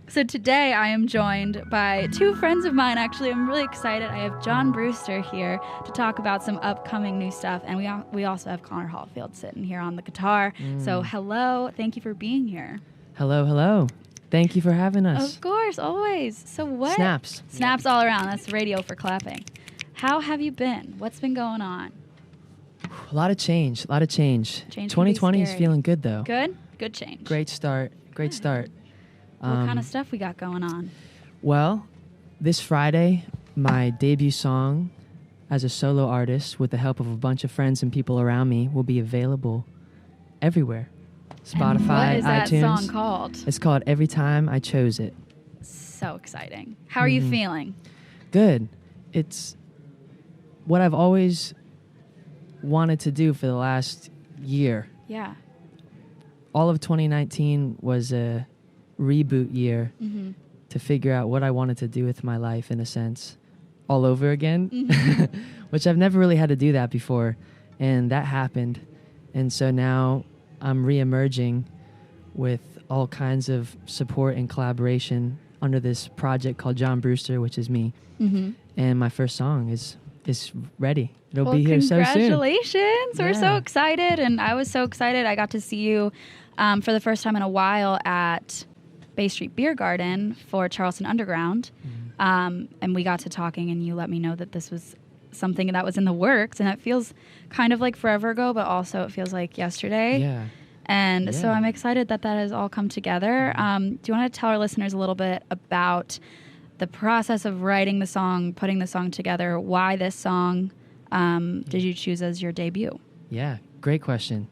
So today I am joined by two friends of mine. Actually, I'm really excited. I have John Brewster here to talk about some upcoming new stuff, and we also have Connor Hallfield sitting here on the guitar. So hello, thank you for being here. Hello. Thank you for having us. Of course, always. So what? Snaps all around. That's radio for clapping. How have you been? What's been going on? A lot of change. Change 2020 is feeling good, though. Good change. Great start. What kind of stuff we got going on? Well, this Friday, my debut song as a solo artist with the help of a bunch of friends and people around me will be available everywhere. Spotify, and what is that iTunes. Song called? It's called Every Time I Chose It. So exciting. How are you feeling? Good. It's what I've always wanted to do for the last year. Yeah. All of 2019 was a reboot year to figure out what I wanted to do with my life, in a sense, all over again, which I've never really had to do that before. And that happened. And so now I'm re-emerging with all kinds of support and collaboration under this project called John Brewster, which is me. And my first song is ready. It'll be here so soon. Congratulations. We're so excited. And I was so excited. I got to see you for the first time in a while at Bay Street Beer Garden for Charleston Underground. And we got to talking, and you let me know that this was something that was in the works. And it feels kind of like forever ago, but also it feels like yesterday. Yeah. And so I'm excited that has all come together. Do you want to tell our listeners a little bit about the process of writing the song, putting the song together? Why this song did you choose as your debut? Yeah, great question.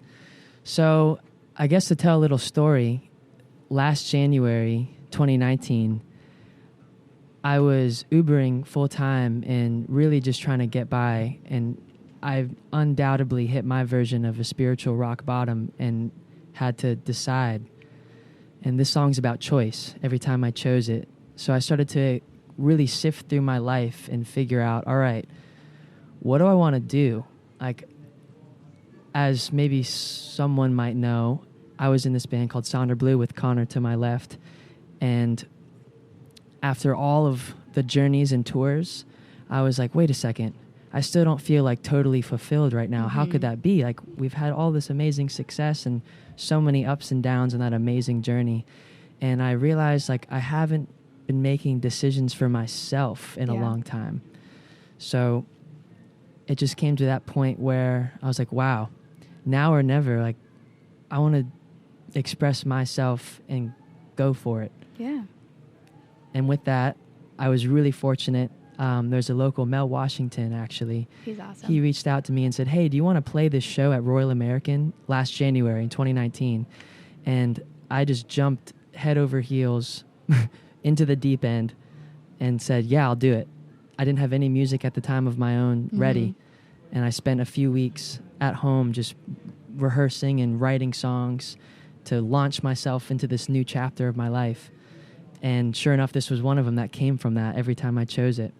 So I guess to tell a little story, last January 2019, I was Ubering full-time and really just trying to get by, and I undoubtedly hit my version of a spiritual rock bottom and had to decide. And this song's about choice every time I chose it. So I started to really sift through my life and figure out, all right, what do I want to do? Like, as maybe someone might know, I was in this band called Sonder Blue with Connor to my left. And after all of the journeys and tours, I was like, wait a second, I still don't feel like totally fulfilled right now. How could that be? Like, we've had all this amazing success and so many ups and downs on that amazing journey. And I realized, like, I haven't been making decisions for myself in a long time. So it just came to that point where I was like, wow, now or never. Like, I want to express myself and go for it. Yeah. And with that, I was really fortunate. There's a local, Mel Washington, actually. He's awesome. He reached out to me and said, hey, do you want to play this show at Royal American last January in 2019? And I just jumped head over heels into the deep end and said, yeah, I'll do it. I didn't have any music at the time of my own ready. And I spent a few weeks at home just rehearsing and writing songs to launch myself into this new chapter of my life. And sure enough, this was one of them that came from that every time I chose it.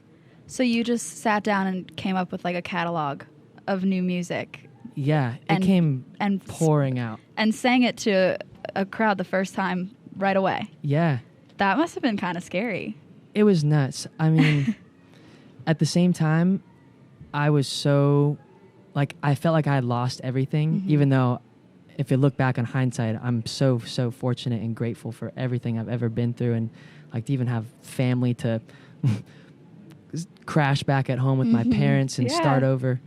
So you just sat down and came up with like a catalog of new music. Yeah, it came pouring out. And sang it to a crowd the first time right away. Yeah. That must have been kind of scary. It was nuts. I mean, at the same time, I was so, like, I felt like I had lost everything, even though if you look back on hindsight, I'm so fortunate and grateful for everything I've ever been through, and like to even have family to crash back at home with my parents and start over.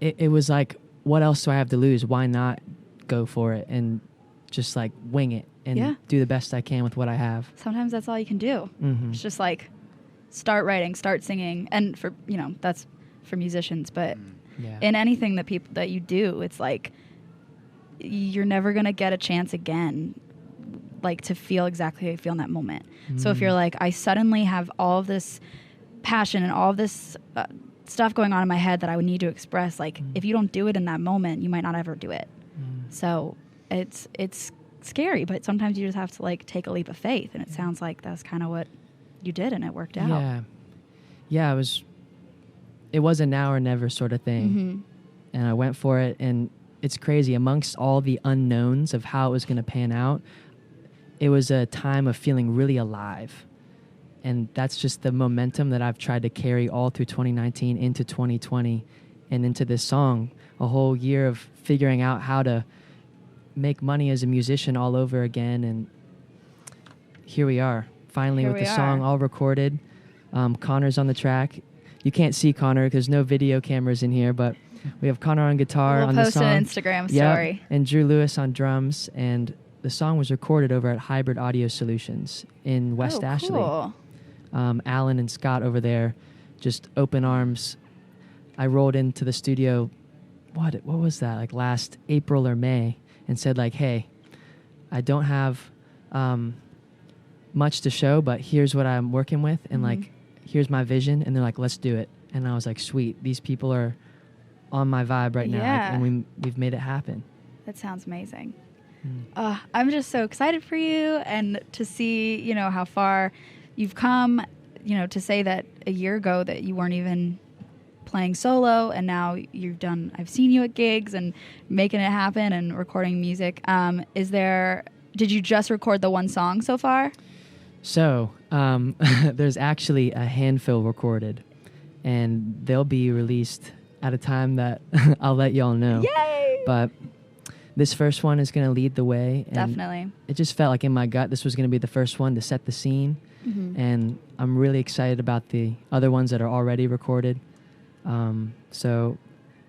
It was like, what else do I have to lose? Why not go for it and just like wing it and do the best I can with what I have? Sometimes that's all you can do. It's just like start writing, start singing, and for that's for musicians, but. Yeah. In anything that you do, it's like you're never gonna get a chance again, like to feel exactly how you feel in that moment. So if you're like, I suddenly have all of this passion and all of this stuff going on in my head that I would need to express, like if you don't do it in that moment, you might not ever do it. So it's scary, but sometimes you just have to like take a leap of faith, and it sounds like that's kind of what you did, and it worked out. Yeah, it was a now or never sort of thing. And I went for it, and it's crazy. Amongst all the unknowns of how it was going to pan out, it was a time of feeling really alive. And that's just the momentum that I've tried to carry all through 2019 into 2020 and into this song. A whole year of figuring out how to make money as a musician all over again. And here we are, finally, with the song all recorded. Connor's on the track. You can't see Connor because no video cameras in here, but we have Connor on guitar on the song. We'll post an Instagram story. And Drew Lewis on drums. And the song was recorded over at Hybrid Audio Solutions in West Ashley. Cool. Alan and Scott over there, just open arms. I rolled into the studio, what was that, like last April or May, and said like, hey, I don't have much to show, but here's what I'm working with, and like, here's my vision. And they're like, let's do it. And I was like, sweet, these people are on my vibe right now, and we've made it happen. That sounds amazing. I'm just so excited for you, and to see, you know, how far you've come, you know, to say that a year ago that you weren't even playing solo, and now I've seen you at gigs and making it happen and recording music. Did you just record the one song so far? So, there's actually a handful recorded, and they'll be released at a time that I'll let y'all know. Yay! But this first one is going to lead the way. And definitely. It just felt like in my gut this was going to be the first one to set the scene. And I'm really excited about the other ones that are already recorded. So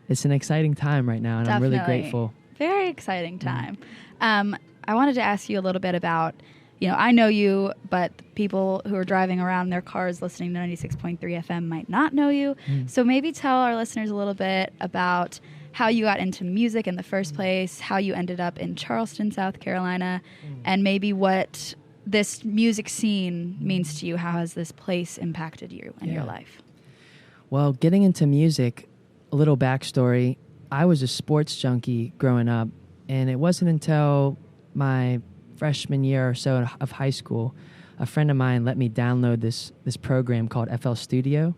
it's an exciting time right now, and Definitely. I'm really grateful. Very exciting time. I wanted to ask you a little bit about, you know, I know you, but people who are driving around in their cars listening to 96.3 FM might not know you. So maybe tell our listeners a little bit about how you got into music in the first place, how you ended up in Charleston, South Carolina, and maybe what this music scene means to you. How has this place impacted you and your life? Well, getting into music, a little backstory, I was a sports junkie growing up, and it wasn't until my freshman year or so of high school, a friend of mine let me download this program called FL Studio.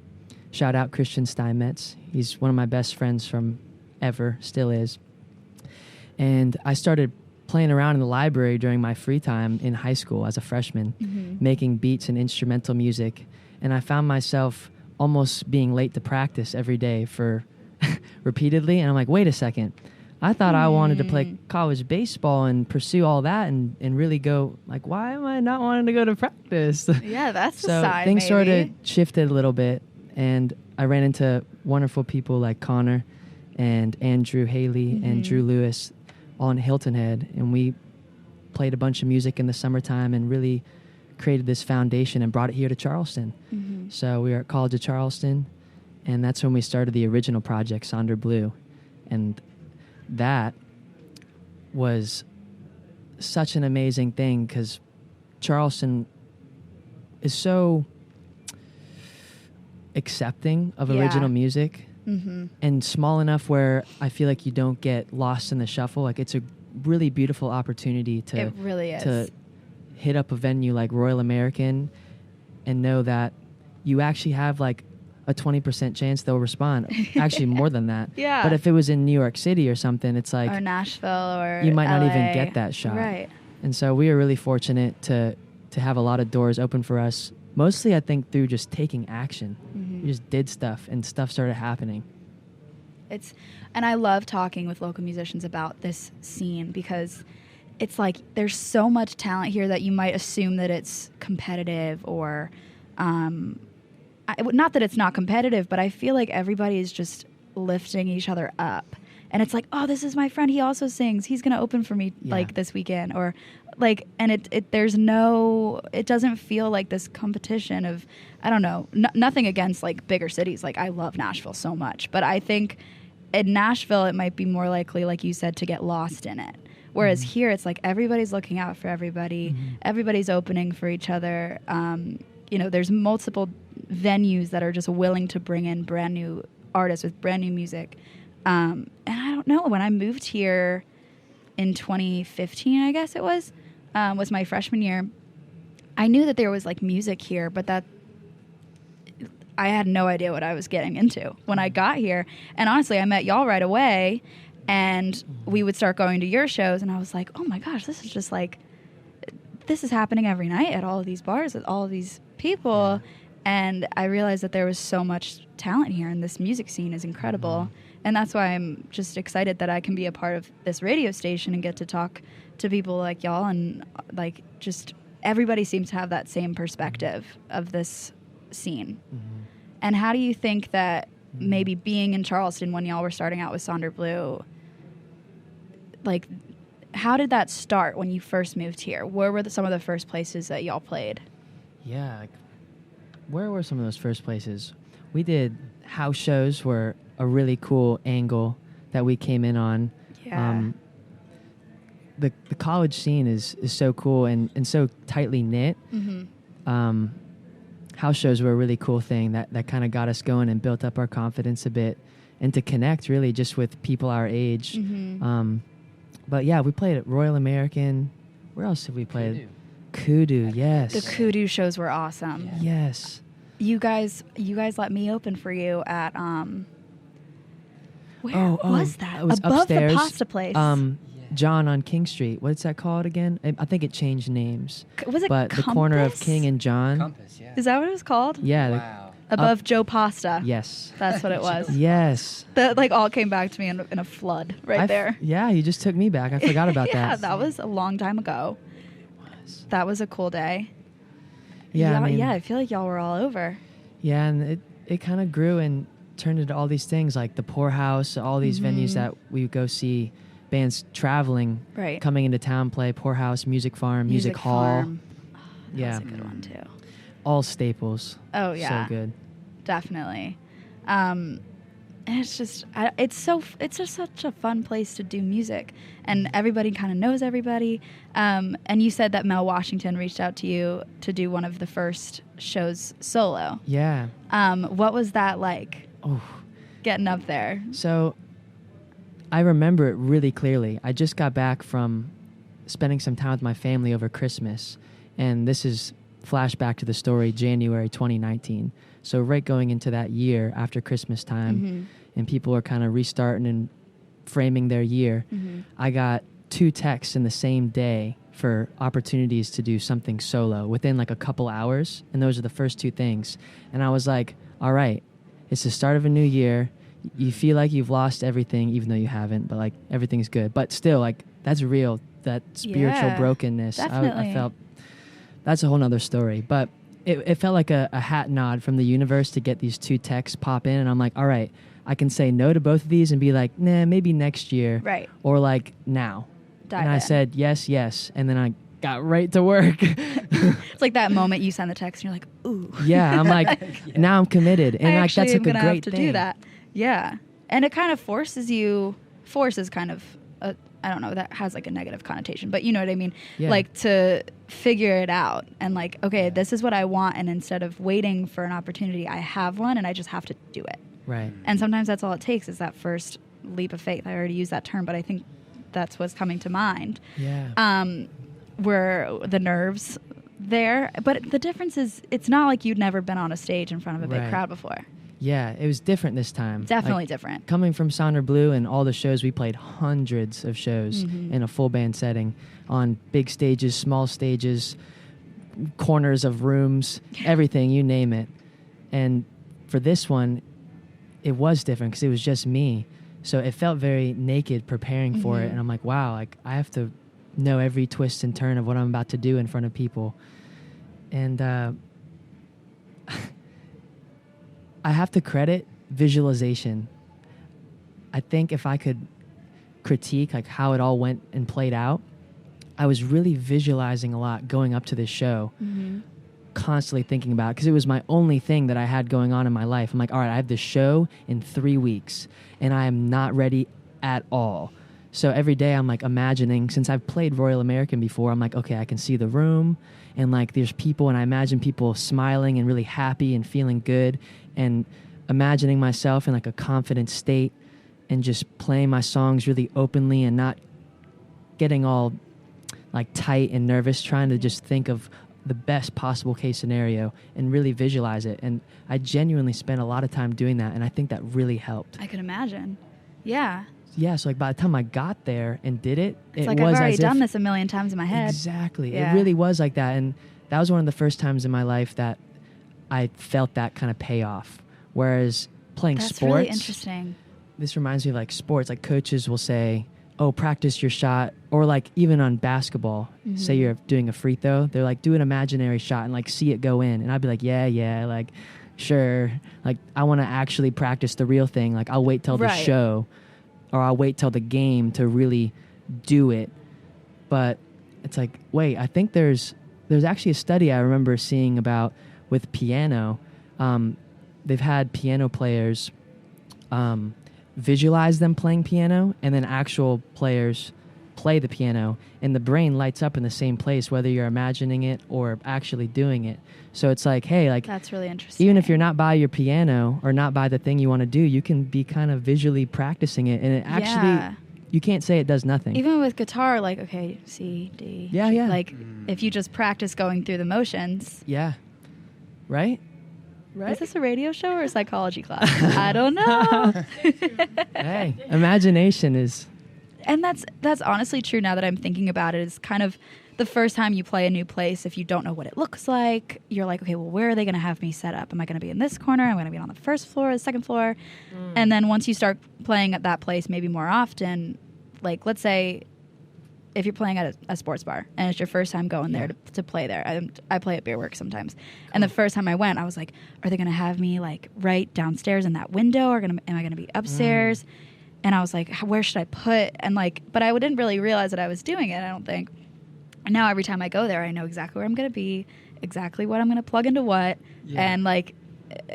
Shout out Christian Steinmetz. He's one of my best friends from ever, still is. And I started playing around in the library during my free time in high school as a freshman, making beats and instrumental music. And I found myself almost being late to practice every day for repeatedly. And I'm like, wait a second. I thought I wanted to play college baseball and pursue all that and really go, like, why am I not wanting to go to practice? Yeah, that's so a sign, things maybe. sort of shifted a little bit. And I ran into wonderful people like Connor and Andrew Haley and Drew Lewis on Hilton Head, and we played a bunch of music in the summertime and really created this foundation and brought it here to Charleston. So we were at College of Charleston, and that's when we started the original project, Sonder Blue. And that was such an amazing thing because Charleston is so accepting of original music. And small enough where I feel like you don't get lost in the shuffle. Like, it's a really beautiful opportunity to It really is. to hit up a venue like Royal American and know that you actually have like a 20% chance they'll respond. Actually, more than that. Yeah. But if it was in New York City or something, it's like, or Nashville or you might not LA. even get that shot. Right. And so we were really fortunate to have a lot of doors open for us. Mostly, I think, through just taking action. We just did stuff, and stuff started happening. And I love talking with local musicians about this scene because it's like there's so much talent here that you might assume that it's competitive or not that it's not competitive, but I feel like everybody is just lifting each other up. And it's like, oh, this is my friend. He also sings. He's going to open for me like this weekend. Or like, and it doesn't feel like this competition of, I don't know, nothing against like bigger cities. Like, I love Nashville so much. But I think in Nashville, it might be more likely, like you said, to get lost in it. Whereas here, it's like everybody's looking out for everybody. Everybody's opening for each other. You know, there's multiple venues that are just willing to bring in brand new artists with brand new music. And I don't know, when I moved here in 2015, I guess it was my freshman year, I knew that there was like music here, but that I had no idea what I was getting into when I got here. And honestly, I met y'all right away, and we would start going to your shows, and I was like, oh my gosh, this is just like, this is happening every night at all of these bars with all of these people. Yeah. And I realized that there was so much talent here, and this music scene is incredible. And that's why I'm just excited that I can be a part of this radio station and get to talk to people like y'all. And like, just everybody seems to have that same perspective of this scene. And how do you think that maybe being in Charleston when y'all were starting out with Sonder Blue, like, how did that start when you first moved here? Where were some of the first places that y'all played? Yeah, where were some of those first places? We did house shows, were a really cool angle that we came in on. Yeah. The college scene is so cool and so tightly knit. House shows were a really cool thing that kind of got us going and built up our confidence a bit, and to connect really just with people our age. But yeah, we played at Royal American. Where else have we played? Kudu, yes. The Kudu shows were awesome. Yeah. Yes. You guys let me open for you at where was that? It was above upstairs, the pasta place. John on King Street. What's that called again? I think it changed names. Was it But Compass? the corner of King and John. Compass, yeah. Is that what it was called? Yeah. Wow. Above Joe Pasta. Yes. That's what it was. Yes. That like all came back to me in a flood there. Yeah, you just took me back. I forgot about yeah, that. that was a long time ago. That was a cool day. Yeah, I feel like y'all were all over. Yeah, and it kind of grew and turned into all these things like the Poorhouse, all these venues that we would go see bands traveling, coming into town, play Poorhouse, Music Farm, Music Hall. Farm. Oh, yeah, that's a good one too. All staples. Oh yeah, so good. Definitely. And it's just such a fun place to do music, and everybody kind of knows everybody. And you said that Mel Washington reached out to you to do one of the first shows solo. Yeah. What was that like? Oh, getting up there. So, I remember it really clearly. I just got back from spending some time with my family over Christmas, and this is flashback to the story, January 2019. So right going into that year after Christmas time, and people are kind of restarting and framing their year, I got 2 texts in the same day for opportunities to do something solo within like a couple hours, and those are the first 2 things. And I was like, all right, it's the start of a new year. You feel like you've lost everything, even though you haven't, but like everything's good. But still, like that's real, that spiritual brokenness. I felt that's a whole nother story. But it felt like a hat nod from the universe to get these 2 texts pop in. And I'm like, all right, I can say no to both of these and be like, nah, maybe next year. Right. Or like now. And I said, yes. And then I got right to work. It's like that moment you send the text and you're like, ooh. Yeah, I'm like, now I'm committed. And like that's like a great thing. Do that. Yeah. And it kind of forces kind of, I don't know, that has like a negative connotation, but you know what I mean? Yeah. Like to figure it out and like, okay, this is what I want. And instead of waiting for an opportunity, I have one and I just have to do it. Right. And sometimes that's all it takes is that first leap of faith. I already used that term, but I think that's what's coming to mind. Yeah. Were the nerves there, but the difference is it's not like you'd never been on a stage in front of a big crowd before. Yeah, it was different this time. Definitely like, different. Coming from Sonder Blue and all the shows, we played hundreds of shows in a full band setting on big stages, small stages, corners of rooms, everything, you name it. And for this one, it was different because it was just me. So it felt very naked preparing for it. And I'm like, wow, like I have to know every twist and turn of what I'm about to do in front of people. And I have to credit visualization. I think if I could critique like how it all went and played out, I was really visualizing a lot going up to this show, constantly thinking about it because it was my only thing that I had going on in my life. I'm like, all right, I have this show in 3 weeks and I am not ready at all. So every day I'm like imagining, since I've played Royal American before, I'm like, okay, I can see the room and like there's people and I imagine people smiling and really happy and feeling good and imagining myself in like a confident state and just playing my songs really openly and not getting all like tight and nervous, trying to just think of the best possible case scenario and really visualize it. And I genuinely spent a lot of time doing that, and I think that really helped. I can imagine. Yeah. So like by the time I got there and did it, it's it like was I've already as done if, this a million times in my head. Exactly. Yeah. It really was like that. And that was one of the first times in my life that I felt that kind of payoff. Whereas playing That's sports, really interesting. This reminds me of like sports. Like coaches will say, oh, practice your shot. Or like even on basketball, say you're doing a free throw, they're like, do an imaginary shot and like see it go in. And I'd be like, yeah, like, sure. Like I want to actually practice the real thing. Like I'll wait till the show, or I'll wait till the game to really do it. But it's like, wait, I think there's actually a study I remember seeing about with piano. They've had piano players visualize them playing piano, and then actual players play the piano, and the brain lights up in the same place whether you're imagining it or actually doing it. So it's like, hey, like that's really interesting. Even if you're not by your piano or not by the thing you want to do, you can be kind of visually practicing it, and it actually you can't say it does nothing. Even with guitar, like, okay, C, D. Yeah. Like if you just practice going through the motions. Yeah. Right? Is this a radio show or a psychology class? I don't know. Hey, imagination is... And that's honestly true now that I'm thinking about it. It's kind of the first time you play a new place, if you don't know what it looks like, you're like, okay, well, where are they going to have me set up? Am I going to be in this corner? Am I going to be on the first floor, the second floor? And then once you start playing at that place maybe more often, like let's say if you're playing at a sports bar and it's your first time going there to play there. I play at Beer Works sometimes. Cool. And the first time I went, I was like, are they going to have me like right downstairs in that window, or am I going to be upstairs? And I was like, where should I put? And like, but I didn't really realize that I was doing it, I don't think. And now every time I go there, I know exactly where I'm going to be, exactly what I'm going to plug into what. Yeah. And like,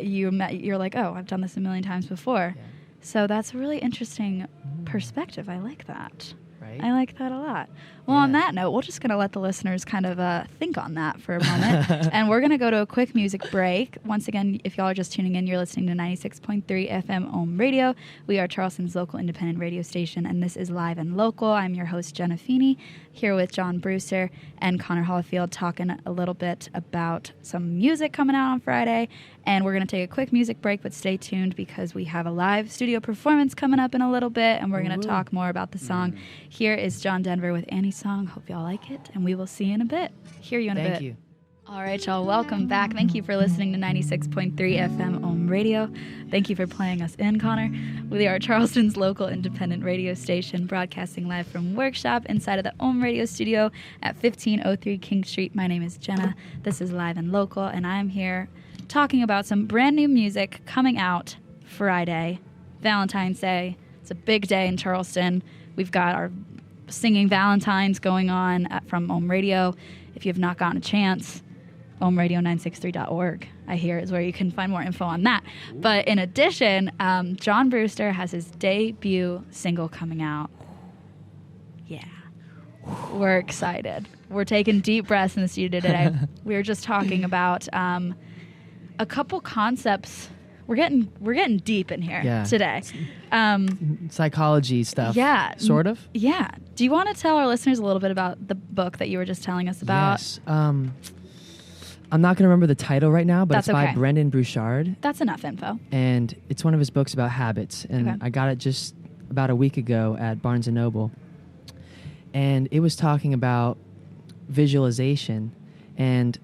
you're like, oh, I've done this a million times before. Yeah. So that's a really interesting perspective. I like that. Right? I like that a lot. Well, on that note, we're just going to let the listeners kind of think on that for a moment. And we're going to go to a quick music break. Once again, if y'all are just tuning in, you're listening to 96.3 FM Ohm Radio. We are Charleston's local independent radio station, and this is Live and Local. I'm your host, Jenna Feeney, here with John Brewster and Connor Hollifield, talking a little bit about some music coming out on Friday. And we're going to take a quick music break, but stay tuned because we have a live studio performance coming up in a little bit, and we're going to talk more about the song. Here is John Denver with Annie's song. Hope y'all like it, and we will see you in a bit. Hear you in a bit. Thank you. All right, y'all, welcome back. Thank you for listening to 96.3 FM Ohm Radio. Thank you for playing us in, Connor. We are Charleston's local independent radio station, broadcasting live from Workshop inside of the Ohm Radio studio at 1503 King Street. My name is Jenna. This is Live and Local, and I'm here talking about some brand new music coming out Friday, Valentine's Day. It's a big day in Charleston. We've got our Singing Valentines going on from Ohm Radio. If you have not gotten a chance, ohmradio963.org, I hear, is where you can find more info on that. But in addition, John Brewster has his debut single coming out. Yeah. We're excited. We're taking deep breaths in the studio today. We were just talking about a couple concepts. We're getting deep in here today. Psychology stuff. Yeah. Sort of? Yeah. Do you want to tell our listeners a little bit about the book that you were just telling us about? Yes. I'm not going to remember the title right now, but That's it's by okay. Brendan Bouchard. That's enough info. And it's one of his books about habits. And I got it just about a week ago at Barnes & Noble. And it was talking about visualization. And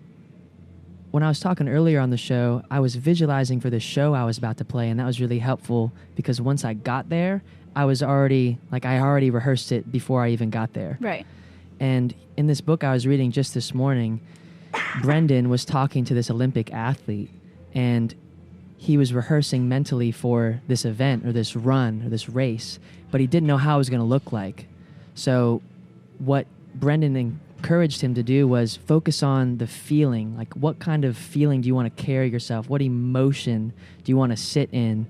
when I was talking earlier on the show, I was visualizing for the show I was about to play, and that was really helpful because once I got there, I already rehearsed it before I even got there. Right. And in this book I was reading just this morning, Brendan was talking to this Olympic athlete, and he was rehearsing mentally for this event or this run or this race, but he didn't know how it was going to look like. So what Brendan encouraged him to do was focus on the feeling. Like, what kind of feeling do you want to carry yourself? What emotion do you want to sit in?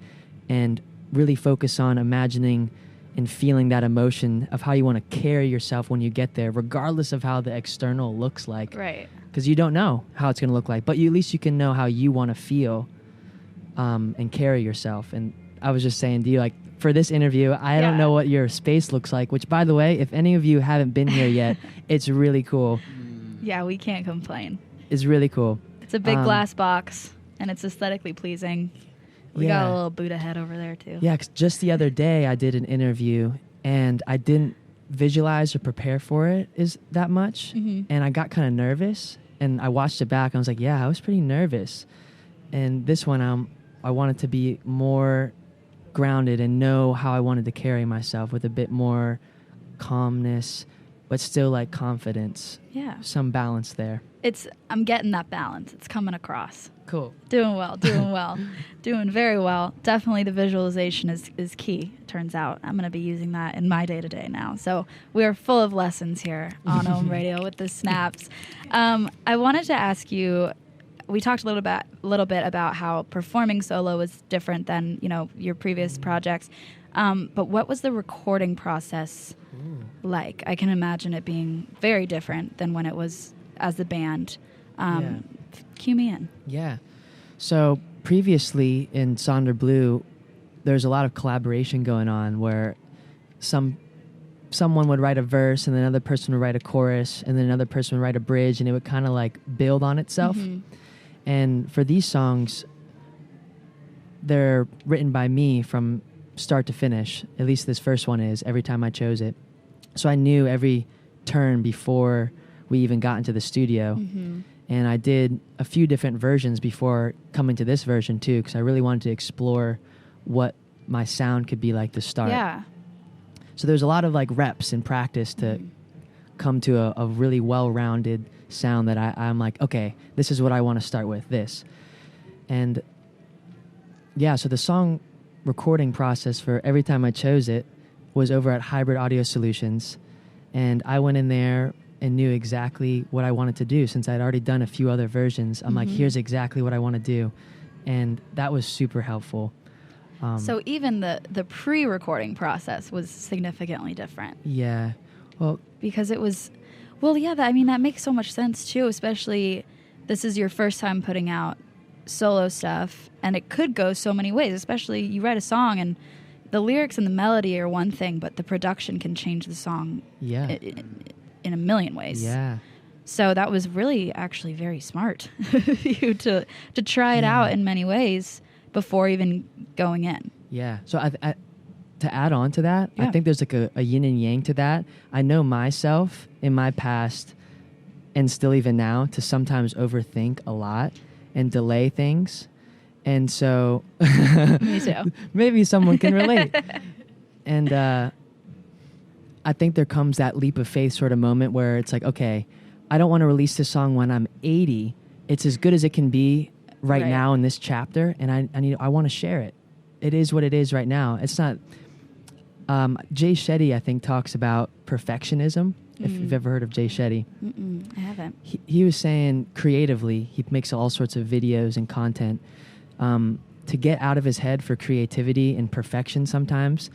And really focus on imagining and feeling that emotion of how you want to carry yourself when you get there, regardless of how the external looks like. Right. Because you don't know how it's going to look like, but at least you can know how you want to feel and carry yourself. And I was just saying to you, like, for this interview, I don't know what your space looks like, which, by the way, if any of you haven't been here yet, it's really cool. Yeah, we can't complain. It's really cool. It's a big glass box, and it's aesthetically pleasing. We got a little Buddha head over there, too. Yeah, 'cause just the other day, I did an interview and I didn't visualize or prepare for it that much, and I got kind of nervous, and I watched it back, and I was like, yeah, I was pretty nervous. And this one, I wanted to be more grounded and know how I wanted to carry myself with a bit more calmness, but still like confidence. Yeah. Some balance there. I'm getting that balance. It's coming across. Cool. Doing well. Doing very well. Definitely the visualization is key, turns out. I'm going to be using that in my day-to-day now. So we are full of lessons here on Ohm Radio with the snaps. I wanted to ask you, we talked a little bit about how performing solo was different than, your previous projects. But what was the recording process like? I can imagine it being very different than when it was as the band. Cue me in. Yeah. So previously in Sonder Blue, there's a lot of collaboration going on where someone would write a verse and then another person would write a chorus and then another person would write a bridge, and it would kind of like build on itself. And for these songs, they're written by me from start to finish. At least this first one is, every time I chose it. So I knew every turn before we even got into the studio. And I did a few different versions before coming to this version too, because I really wanted to explore what my sound could be like to start. Yeah. So there's a lot of like reps and practice to come to a really well-rounded sound that I'm like, okay, this is what I want to start with, this. And yeah, so the song recording process for every time I chose it was over at Hybrid Audio Solutions. And I went in there and knew exactly what I wanted to do. Since I'd already done a few other versions, I'm like, here's exactly what I want to do. And that was super helpful. So even the pre-recording process was significantly different. Yeah. Well, because it was, that makes so much sense too, especially this is your first time putting out solo stuff, and it could go so many ways, especially you write a song and the lyrics and the melody are one thing, but the production can change the song in a million ways. Yeah. So that was really actually very smart of you to try it out in many ways before even going in. Yeah. So I to add on to that, I think there's like a yin and yang to that. I know myself in my past, and still even now, to sometimes overthink a lot and delay things. And so Me too. Maybe someone can relate. And I think there comes that leap of faith sort of moment where it's like, okay, I don't want to release this song when I'm 80. It's as good as it can be right now in this chapter, and I want to share it. It is what it is right now. It's not. Jay Shetty, I think, talks about perfectionism. If you've ever heard of Jay Shetty. I haven't. He was saying creatively, he makes all sorts of videos and content. To get out of his head for creativity and perfection sometimes,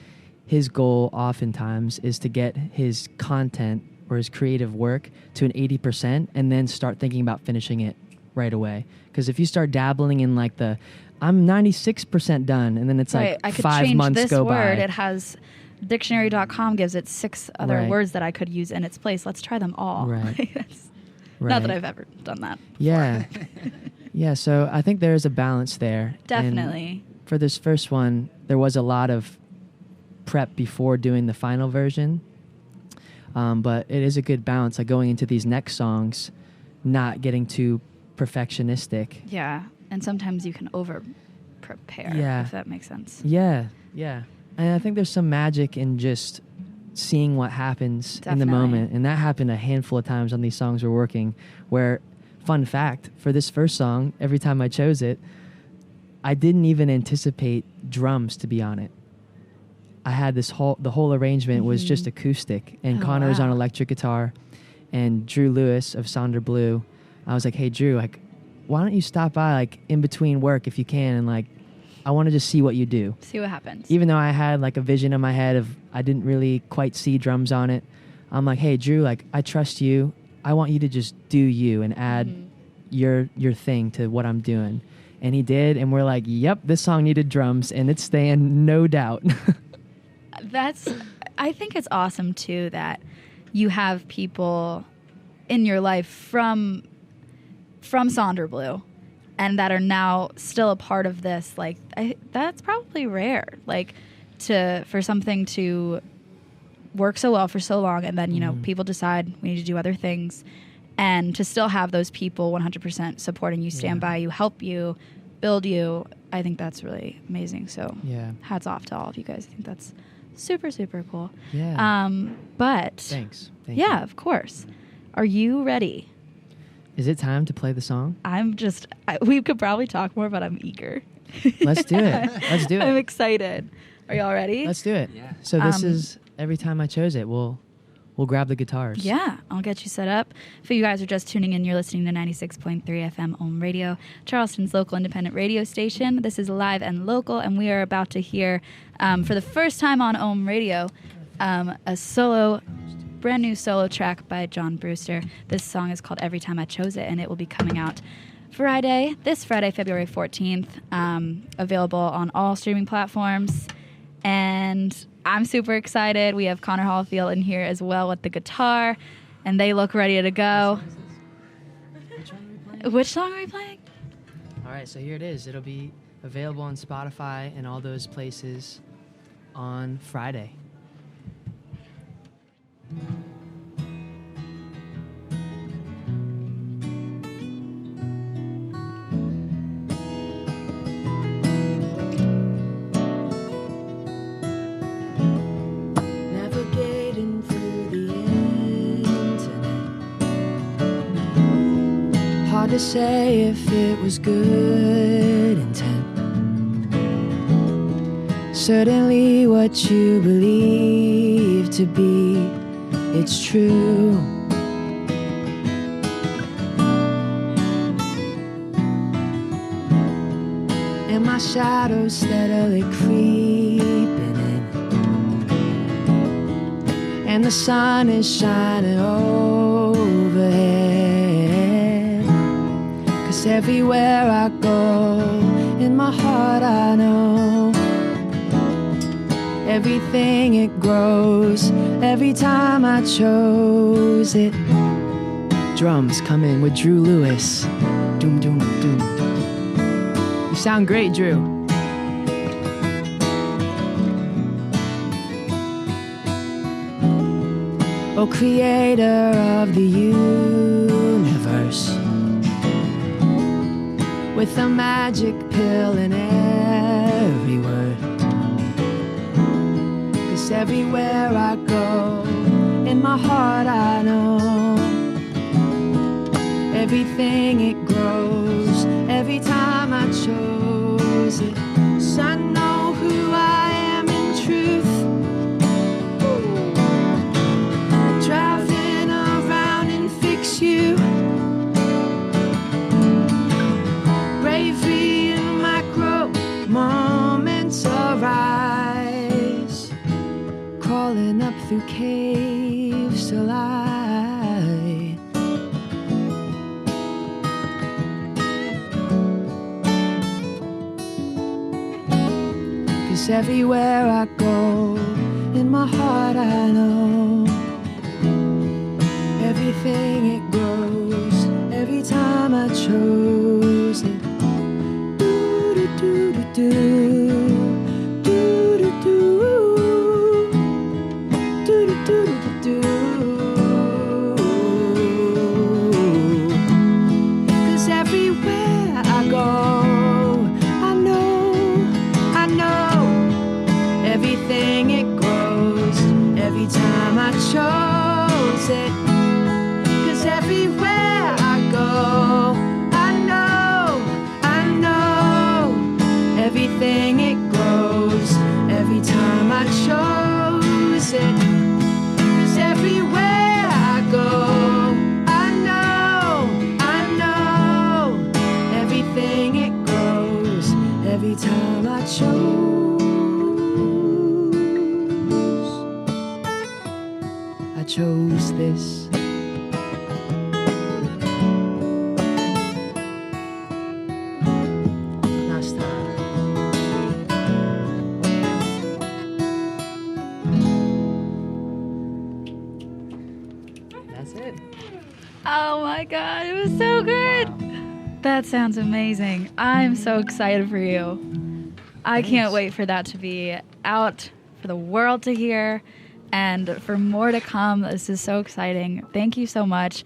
his goal oftentimes is to get his content or his creative work to an 80% and then start thinking about finishing it right away. Because if you start dabbling in like I'm 96% done, and then it's like I could 5 change months this go word. by. It has dictionary.com gives it 6 other words that I could use in its place. Let's try them all. Right. Not that I've ever done that before. Yeah. Yeah, so I think there is a balance there. Definitely. And for this first one, there was a lot of prep before doing the final version. But it is a good balance, like going into these next songs, not getting too perfectionistic. Yeah, and sometimes you can over-prepare, if that makes sense. Yeah. And I think there's some magic in just seeing what happens in the moment. And that happened a handful of times on these songs we're working, where, fun fact, for this first song, every time I chose it, I didn't even anticipate drums to be on it. I had the whole arrangement was just acoustic, and Connor was on electric guitar, and Drew Lewis of Sonder Blue. I was like, hey Drew, like, why don't you stop by like in between work if you can, and like, I want to just see what you do. See what happens. Even though I had like a vision in my head of I didn't really quite see drums on it, I'm like, hey Drew, like, I trust you. I want you to just do you and add your thing to what I'm doing. And he did, and we're like, yep, this song needed drums, and it's staying, no doubt. I think it's awesome too that you have people in your life from Sonder Blue, and that are now still a part of this. Like, that's probably rare. Like, for something to work so well for so long, and then, you know, people decide we need to do other things, and to still have those people 100% supporting you, stand by you, help you, build you, I think that's really amazing. So hats off to all of you guys. I think that's super, super cool. Yeah. But Thanks. Thank you. you. Of course. Are you ready? Is it time to play the song? We could probably talk more, but I'm eager. Let's do it. Let's do it. I'm excited. Are y'all ready? Let's do it. Yeah. So this is Every Time I Chose It. We'll grab the guitars. Yeah, I'll get you set up. If you guys are just tuning in, you're listening to 96.3 FM Ohm Radio, Charleston's local independent radio station. This is Live and Local, and we are about to hear, for the first time on Ohm Radio, a brand new solo track by John Brewster. This song is called Every Time I Chose It, and it will be coming out this Friday, February 14th, available on all streaming platforms. And I'm super excited. We have Connor Hallfield in here as well with the guitar, and they look ready to go. Which song are we playing? All right, so here it is. It'll be available on Spotify and all those places on Friday. To say if it was good intent. Certainly what you believe to be, it's true. And my shadow steadily creeping in, and the sun is shining overhead. Everywhere I go, in my heart I know everything it grows, every time I chose it. Drums come in with Drew Lewis. Doom, doom, doom. You sound great, Drew. Oh, creator of the universe, with a magic pill in every word. 'Cause everywhere I go, in my heart I know everything it grows, every time I chose it. So I know who I am in truth. Driving around and fix you. Bravery in micro moments arise, crawling up through caves to light. 'Cause everywhere I go, in my heart I know everything it grows, every time I chose it. Do, do, do, do, do, do, do, do. 'Cause everywhere I go, I know everything it grows, every time I chose it. 'Cause everywhere I go, everything it grows, every time I chose it. 'Cause everywhere I go, I know everything it grows, every time I chose this. Oh my God, it was so good. That sounds amazing. I'm so excited for you. I can't wait for that to be out for the world to hear. and for more to come. This is so exciting. Thank you so much.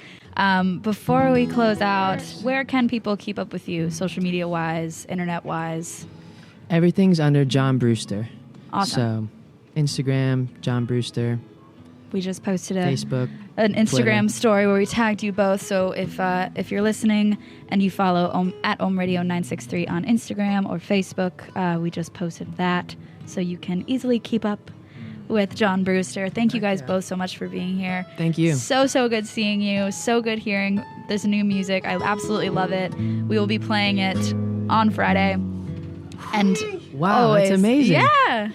Before we close out, where can people keep up with you, social media wise, internet wise? Everything's under John Brewster. Awesome. So Instagram, John Brewster. We just posted Facebook, an Instagram Twitter. story where we tagged you both. So if you're listening and you follow at Radio 963 on Instagram or Facebook, we just posted that, so you can easily keep up with John Brewster. Thank you guys both so much for being here. Thank you. So good seeing you. So good hearing this new music. I absolutely love it. We will be playing it on Friday. And wow, always, that's amazing. Yeah.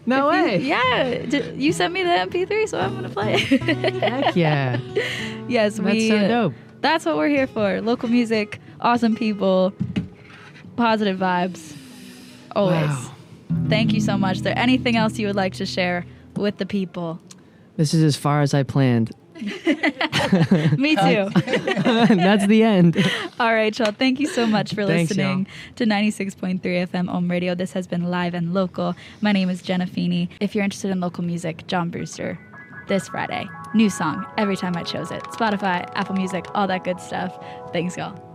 No way. You sent me the MP3, so I'm going to play it. Heck yeah. Yes, that's so dope. That's what we're here for. Local music, awesome people, positive vibes. Always. Wow. Thank you so much. Is there anything else you would like to share with the people? This is as far as I planned. Me too. That's the end. All right, y'all. Thank you so much for Thanks, listening to 96.3 FM Om Radio. This has been Live and Local. My name is Jenna Feeney. If you're interested in local music, John Brewster, this Friday. New song every time I chose it. Spotify, Apple Music, all that good stuff. Thanks, y'all.